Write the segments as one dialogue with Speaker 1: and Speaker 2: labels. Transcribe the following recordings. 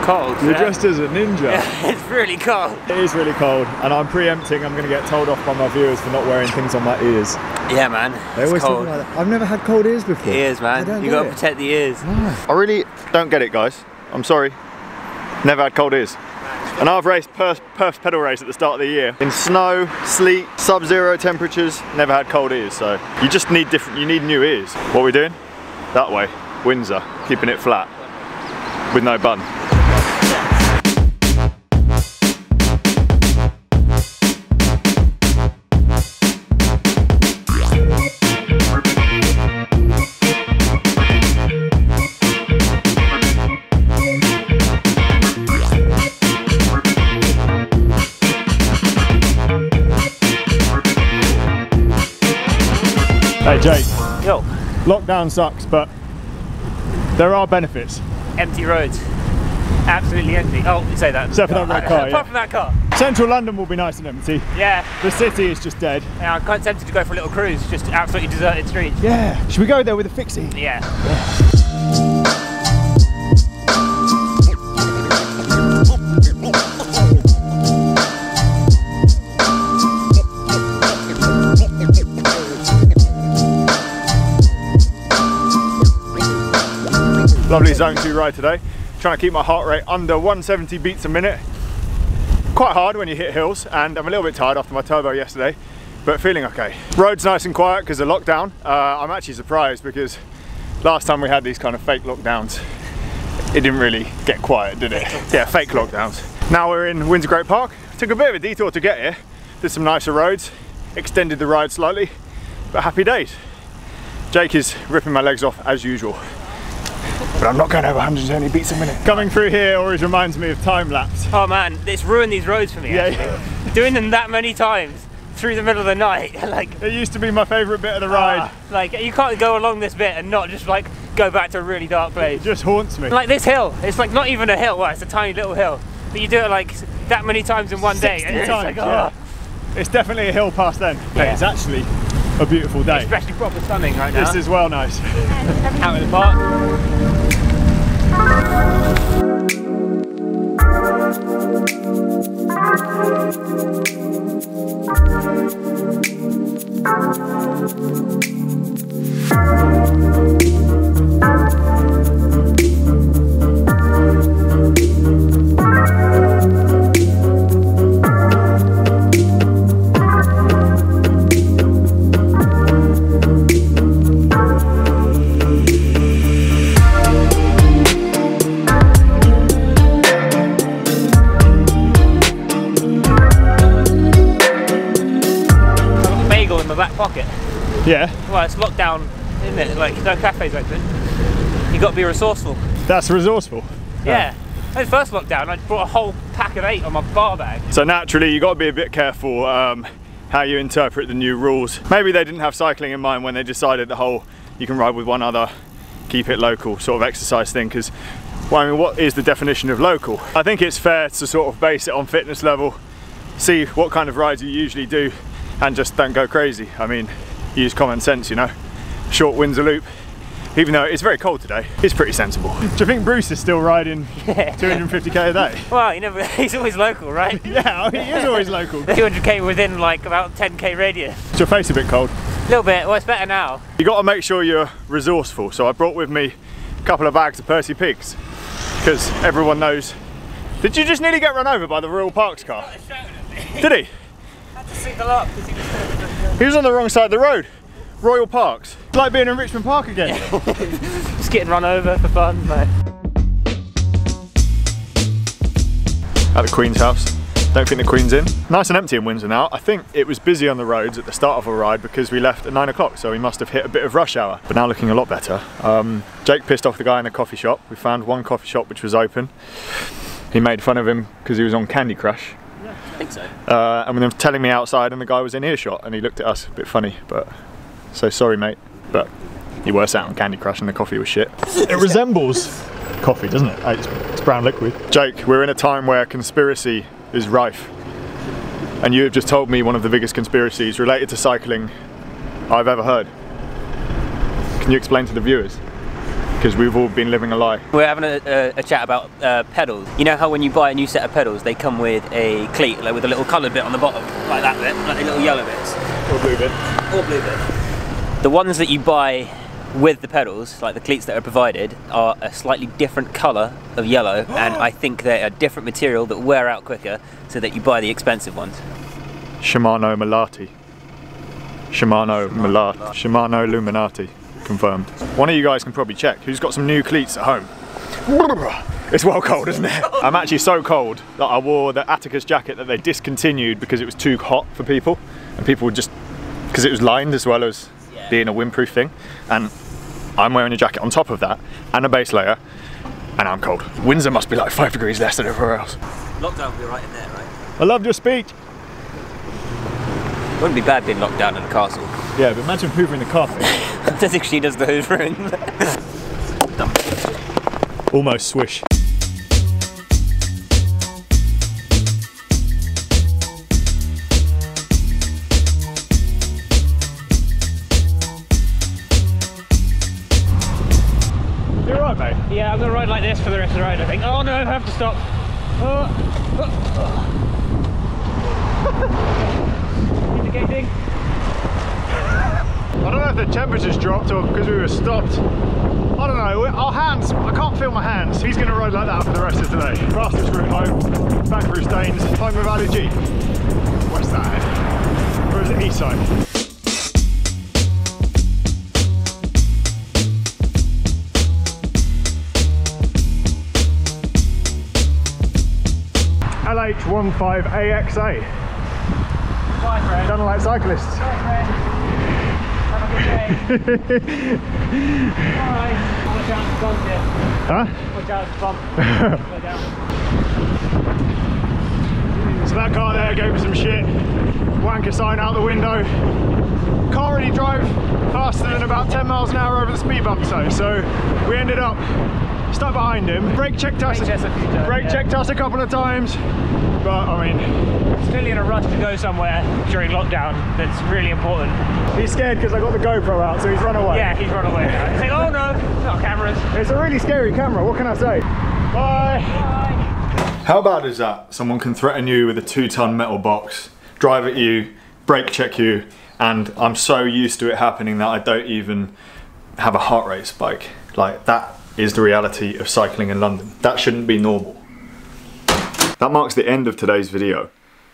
Speaker 1: cold.
Speaker 2: You're dressed as a ninja.
Speaker 1: Yeah, it's really cold.
Speaker 2: It is really cold, and I'm preempting. I'm going to get told off by my viewers for not wearing things on my ears.
Speaker 1: Yeah, man.
Speaker 2: They always talk like that. I've never had cold ears before.
Speaker 1: Ears, man. You got to protect the ears.
Speaker 2: I really don't get it, guys. I'm sorry. Never had cold ears. And I've raced Perth's pedal race at the start of the year. In snow, sleet, sub-zero temperatures, never had cold ears. So you just need you need new ears. What are we doing? That way, Windsor, keeping it flat, with no bun. Hey Jake,
Speaker 1: yo.
Speaker 2: Lockdown sucks, but there are benefits.
Speaker 1: Empty roads, absolutely empty. Oh, you say that.
Speaker 2: Except for that red car,
Speaker 1: Apart from that car.
Speaker 2: Central London will be nice and empty.
Speaker 1: Yeah.
Speaker 2: The city is just dead.
Speaker 1: Yeah, I'm quite tempted to go for a little cruise, just absolutely deserted streets.
Speaker 2: Yeah, should we go there with a fixie?
Speaker 1: Yeah.
Speaker 2: Lovely zone 2 ride today. Trying to keep my heart rate under 170 beats a minute. Quite hard when you hit hills, and I'm a little bit tired after my turbo yesterday, but feeling okay. Road's nice and quiet because of lockdown. I'm actually surprised because last time we had these kind of fake lockdowns, it didn't really get quiet, did it? Yeah, fake lockdowns. Now we're in Windsor Great Park. Took a bit of a detour to get here. Did some nicer roads, extended the ride slightly, but happy days. Jake is ripping my legs off as usual. But I'm not going over 120 beats a minute. Coming through here always reminds me of time lapse.
Speaker 1: Oh man, it's ruined these roads for me. Yeah. Doing them that many times through the middle of the night, like
Speaker 2: it used to be my favourite bit of the ride.
Speaker 1: Like you can't go along this bit and not just like go back to a really dark place.
Speaker 2: It just haunts me.
Speaker 1: Like this hill, it's like not even a hill. Well, it's a tiny little hill, but you do it like that many times in one day. And it's
Speaker 2: times,
Speaker 1: like, oh.
Speaker 2: It's definitely a hill past then.
Speaker 1: Yeah.
Speaker 2: It's actually a beautiful day.
Speaker 1: It's especially proper stunning right now.
Speaker 2: This is well nice.
Speaker 1: Out in the park. Back pocket.
Speaker 2: Yeah.
Speaker 1: Well, it's locked down, isn't it? Like no cafes open. You got to be resourceful.
Speaker 2: That's resourceful.
Speaker 1: Yeah. At first lockdown, I brought a whole pack of 8 on my bar bag.
Speaker 2: So naturally, you got to be a bit careful how you interpret the new rules. Maybe they didn't have cycling in mind when they decided the whole you can ride with one other, keep it local sort of exercise thing. Because, well, I mean, what is the definition of local? I think it's fair to sort of base it on fitness level, see what kind of rides you usually do, and just don't go crazy. I mean, use common sense, you know. Short Windsor loop, even though it's very cold today, it's pretty sensible. Do you think Bruce is still riding 250k a day?
Speaker 1: Well, you never, he's always local, right?
Speaker 2: Yeah, he is always local.
Speaker 1: 200k within like about 10k radius.
Speaker 2: Is your face a bit cold?
Speaker 1: A little bit, well it's better now.
Speaker 2: You got to make sure you're resourceful, so I brought with me a couple of bags of Percy Pigs, because everyone knows. Did you just nearly get run over by the Royal Parks car? Did he?
Speaker 1: To signal up because
Speaker 2: he was on the wrong side of the road. Royal Parks. It's like being in Richmond Park again.
Speaker 1: Just getting run over for fun, mate.
Speaker 2: At the Queen's house. Don't think the Queen's in. Nice and empty in Windsor now. I think it was busy on the roads at the start of our ride because we left at 9 o'clock, so we must have hit a bit of rush hour. But now looking a lot better. Jake pissed off the guy in the coffee shop. We found one coffee shop which was open. He made fun of him because he was on Candy Crush.
Speaker 1: I think so.
Speaker 2: And they were telling me outside and the guy was in earshot and he looked at us a bit funny, but so sorry mate, but you were sat on Candy Crush and the coffee was shit. It resembles coffee, doesn't it? It's brown liquid. Jake, we're in a time where conspiracy is rife, and you have just told me one of the biggest conspiracies related to cycling I've ever heard. Can you explain to the viewers? because we've all been living a lie.
Speaker 1: We're having a chat about pedals. You know how when you buy a new set of pedals, they come with a cleat, like with a little coloured bit on the bottom, like that bit, like the little yellow bits.
Speaker 2: Or blue bit.
Speaker 1: Or blue bit. The ones that you buy with the pedals, like the cleats that are provided, are a slightly different colour of yellow, and I think they're a different material that wear out quicker, so that you buy the expensive ones.
Speaker 2: Shimano Malati. Shimano Malati. Shimano Illuminati. Confirmed. One of you guys can probably check who's got some new cleats at home. It's well cold, isn't it? I'm actually so cold that I wore the Attacus jacket that they discontinued because it was too hot for people, and people would just, because it was lined as well as being a windproof thing, and I'm wearing a jacket on top of that and a base layer, and I'm cold. Windsor must be like 5 degrees less than everywhere else.
Speaker 1: Lockdown will be right in there, right?
Speaker 2: I loved your speech.
Speaker 1: Wouldn't be bad being locked down in a castle.
Speaker 2: Yeah, but imagine hoovering the coffee.
Speaker 1: I don't think she does the hoovering.
Speaker 2: Almost swish. You're right, mate.
Speaker 1: Yeah, I'm going to ride like this for the rest of the ride, I think. Oh no, I have to stop. Indicating.
Speaker 2: I don't know if the temperature's dropped or because we were stopped. I don't know, our hands, I can't feel my hands. He's going to ride like that for the rest of today. Fastest route home, back through Staines, home with Ali G. West side. Or is it east side? LH15AXA.
Speaker 1: Bye, friend.
Speaker 2: Done like cyclists.
Speaker 1: Bye, friend. Have a good day. Bye. Watch out for bump here.
Speaker 2: Huh?
Speaker 1: Watch out for bump. Go down.
Speaker 2: So that car there gave me some shit. Wanker sign out the window. Can't really drive faster than about 10 miles an hour over the speed bump zone, so we ended up stuck behind him. Brake checked us a couple of times, but I mean,
Speaker 1: he's clearly in a rush to go somewhere during lockdown. That's really important.
Speaker 2: He's scared because I got the GoPro out, so he's run away.
Speaker 1: Yeah, he's run away now. He's like, oh no, not cameras.
Speaker 2: It's a really scary camera, what can I say? Bye!
Speaker 1: Bye.
Speaker 2: How bad is that? Someone can threaten you with a 2-ton metal box, drive at you, brake check you, and I'm so used to it happening that I don't even have a heart rate spike. Like, that is the reality of cycling in London. That shouldn't be normal. That marks the end of today's video.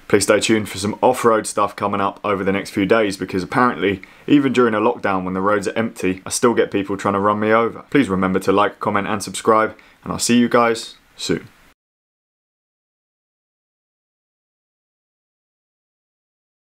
Speaker 2: Please stay tuned for some off-road stuff coming up over the next few days, because apparently, even during a lockdown when the roads are empty, I still get people trying to run me over. Please remember to like, comment and subscribe, and I'll see you guys soon.